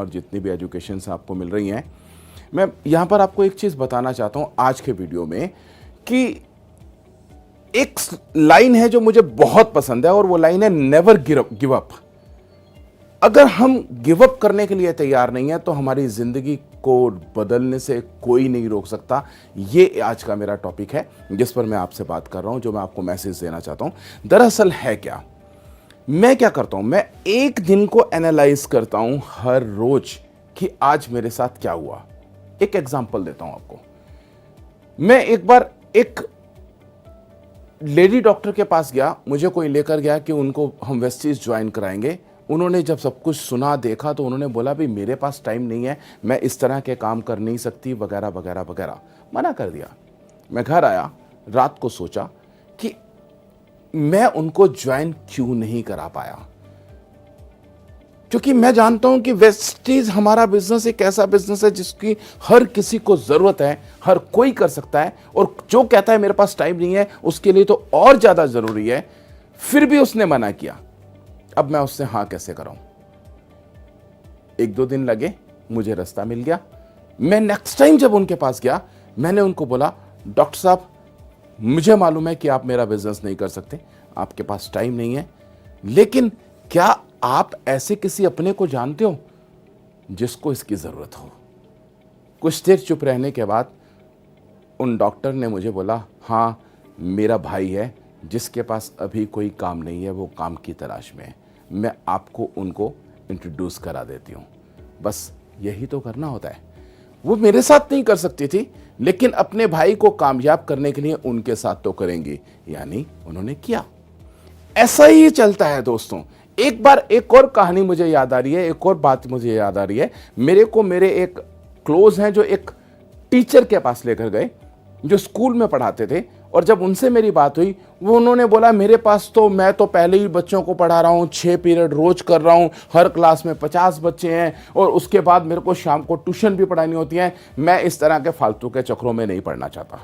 और जितनी भी एजुकेशंस आपको मिल रही हैं, मैं यहाँ पर आपको एक चीज़ बताना चाहता हूँ आज के वीडियो में कि एक लाइन है जो मुझे बहुत पसंद है और वो लाइन है नेवर गिव अप। अगर हम गिव अप करने के लिए तैयार नहीं है तो हमारी जिंदगी को बदलने से कोई नहीं रोक सकता। ये आज का मेरा टॉपिक है जिस पर मैं आपसे बात कर रहा हूं, जो मैं आपको मैसेज देना चाहता हूं। दरअसल है क्या, मैं क्या करता हूं, मैं एक दिन को एनालाइज करता हूं हर रोज कि आज मेरे साथ क्या हुआ। एक एग्जांपल देता हूं आपको। मैं एक बार एक लेडी डॉक्टर के पास गया, मुझे कोई लेकर गया कि उनको हम वेस्टीज ज्वाइन कराएंगे। उन्होंने जब सब कुछ सुना देखा तो उन्होंने बोला भी मेरे पास टाइम नहीं है, मैं इस तरह के काम कर नहीं सकती, वगैरह वगैरह वगैरह, मना कर दिया। मैं घर आया, रात को सोचा कि मैं उनको ज्वाइन क्यों नहीं करा पाया, क्योंकि मैं जानता हूं कि वेस्टीज हमारा बिजनेस एक ऐसा बिजनेस है जिसकी हर किसी को जरूरत है, हर कोई कर सकता है, और जो कहता है मेरे पास टाइम नहीं है उसके लिए तो और ज्यादा जरूरी है। फिर भी उसने मना किया। अब मैं उससे हां कैसे कराऊं? एक दो दिन लगे, मुझे रास्ता मिल गया। मैं नेक्स्ट टाइम जब उनके पास गया, मैंने उनको बोला डॉक्टर साहब, मुझे मालूम है कि आप मेरा बिजनेस नहीं कर सकते, आपके पास टाइम नहीं है, लेकिन क्या आप ऐसे किसी अपने को जानते हो जिसको इसकी जरूरत हो? कुछ देर चुप रहने के बाद उन डॉक्टर ने मुझे बोला, हां मेरा भाई है जिसके पास अभी कोई काम नहीं है, वो काम की तलाश में है, मैं आपको उनको इंट्रोड्यूस करा देती हूँ। बस यही तो करना होता है। वो मेरे साथ नहीं कर सकती थी, लेकिन अपने भाई को कामयाब करने के लिए उनके साथ तो करेंगी, यानी उन्होंने किया। ऐसा ही चलता है दोस्तों। एक बार एक और कहानी मुझे याद आ रही है, एक और बात मुझे याद आ रही है। मेरे एक क्लोज हैं जो एक टीचर के पास लेकर गए जो स्कूल में पढ़ाते थे, और जब उनसे मेरी बात हुई, वो उन्होंने बोला मेरे पास तो, मैं तो पहले ही बच्चों को पढ़ा रहा हूँ, 6 पीरियड रोज कर रहा हूँ, हर क्लास में 50 बच्चे हैं, और उसके बाद मेरे को शाम को ट्यूशन भी पढ़ानी होती है, मैं इस तरह के फालतू के चक्रों में नहीं पढ़ना चाहता।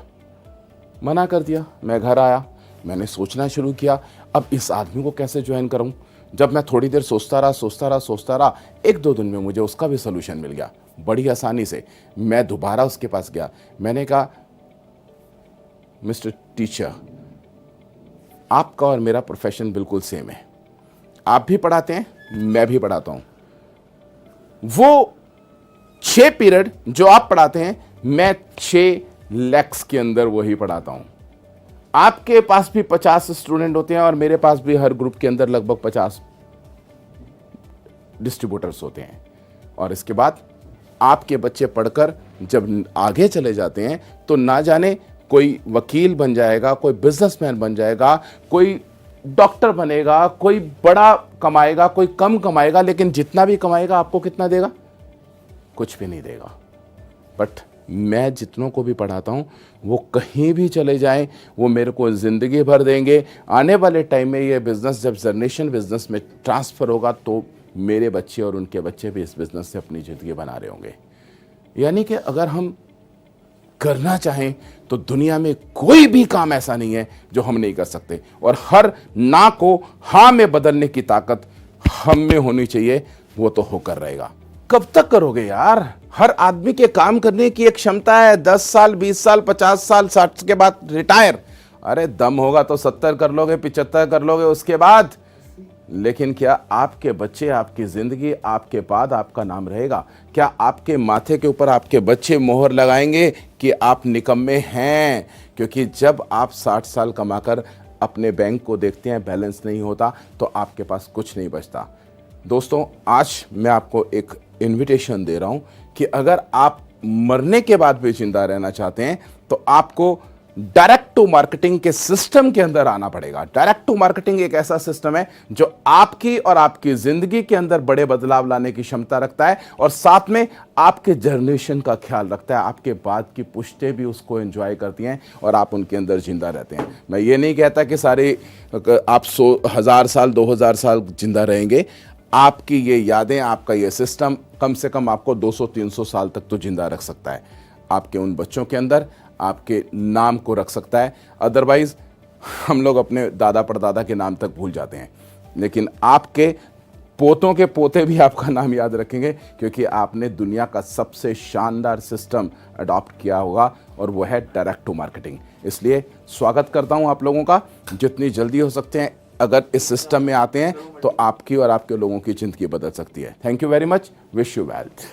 मना कर दिया। मैं घर आया, मैंने सोचना शुरू किया अब इस आदमी को कैसे ज्वाइन करूं। जब मैं थोड़ी देर सोचता रहा, एक दो दिन में मुझे उसका भी सोल्यूशन मिल गया बड़ी आसानी से। मैं दोबारा उसके पास गया, मैंने कहा मिस्टर टीचर, आपका और मेरा प्रोफेशन बिल्कुल सेम है, आप भी पढ़ाते हैं, मैं भी पढ़ाता हूं। वो 6 पीरियड जो आप पढ़ाते हैं, मैं 6 लैक्स के अंदर वही पढ़ाता हूं। आपके पास भी 50 स्टूडेंट होते हैं और मेरे पास भी हर ग्रुप के अंदर लगभग 50 डिस्ट्रीब्यूटर्स होते हैं। और इसके बाद आपके बच्चे पढ़कर जब आगे चले जाते हैं तो ना जाने कोई वकील बन जाएगा, कोई बिजनेसमैन बन जाएगा, कोई डॉक्टर बनेगा, कोई बड़ा कमाएगा, कोई कम कमाएगा, लेकिन जितना भी कमाएगा आपको कितना देगा? कुछ भी नहीं देगा। बट मैं जितनों को भी पढ़ाता हूं वो कहीं भी चले जाएं, वो मेरे को जिंदगी भर देंगे। आने वाले टाइम में ये बिजनेस जब जनरेशन बिजनेस में ट्रांसफर होगा तो मेरे बच्चे और उनके बच्चे भी इस बिजनेस से अपनी जिंदगी बना रहे होंगे। यानी कि अगर हम करना चाहें तो दुनिया में कोई भी काम ऐसा नहीं है जो हम नहीं कर सकते, और हर ना को हां में बदलने की ताकत हम में होनी चाहिए, वो तो होकर रहेगा। कब तक करोगे यार? हर आदमी के काम करने की एक क्षमता है, 10 साल, 20 साल, 50 साल, 60 के बाद रिटायर। अरे दम होगा तो 70 कर लोगे, 75 कर लोगे उसके बाद। लेकिन क्या आपके बच्चे, आपकी जिंदगी, आपके बाद आपका नाम रहेगा? क्या आपके माथे के ऊपर आपके बच्चे मोहर लगाएंगे कि आप निकम्मे हैं? क्योंकि जब आप 60 साल कमाकर अपने बैंक को देखते हैं बैलेंस नहीं होता तो आपके पास कुछ नहीं बचता। दोस्तों, आज मैं आपको एक इनविटेशन दे रहा हूं कि अगर आप मरने के बाद भी जिंदा रहना चाहते हैं तो आपको डायरेक्ट टू मार्केटिंग के सिस्टम के अंदर आना पड़ेगा। डायरेक्ट टू मार्केटिंग एक ऐसा सिस्टम है जो आपकी और आपकी जिंदगी के अंदर बड़े बदलाव लाने की क्षमता रखता है, और साथ में आपके जनरेशन का ख्याल रखता है। आपके बाद की पुश्तें भी उसको एंजॉय करती हैं और आप उनके अंदर जिंदा रहते हैं। मैं ये नहीं कहता कि सारे आप 1000 साल, 2000 साल जिंदा रहेंगे। आपकी ये यादें, आपका ये सिस्टम कम से कम आपको 200-300 साल तक तो जिंदा रख सकता है। आपके उन बच्चों के अंदर आपके नाम को रख सकता है। अदरवाइज हम लोग अपने दादा परदादा के नाम तक भूल जाते हैं, लेकिन आपके पोतों के पोते भी आपका नाम याद रखेंगे, क्योंकि आपने दुनिया का सबसे शानदार सिस्टम अडॉप्ट किया होगा और वो है डायरेक्ट टू मार्केटिंग। इसलिए स्वागत करता हूं आप लोगों का। जितनी जल्दी हो सकते हैं अगर इस सिस्टम में आते हैं तो आपकी और आपके लोगों की ज़िंदगी बदल सकती है। Thank you very much. Wish you wealth.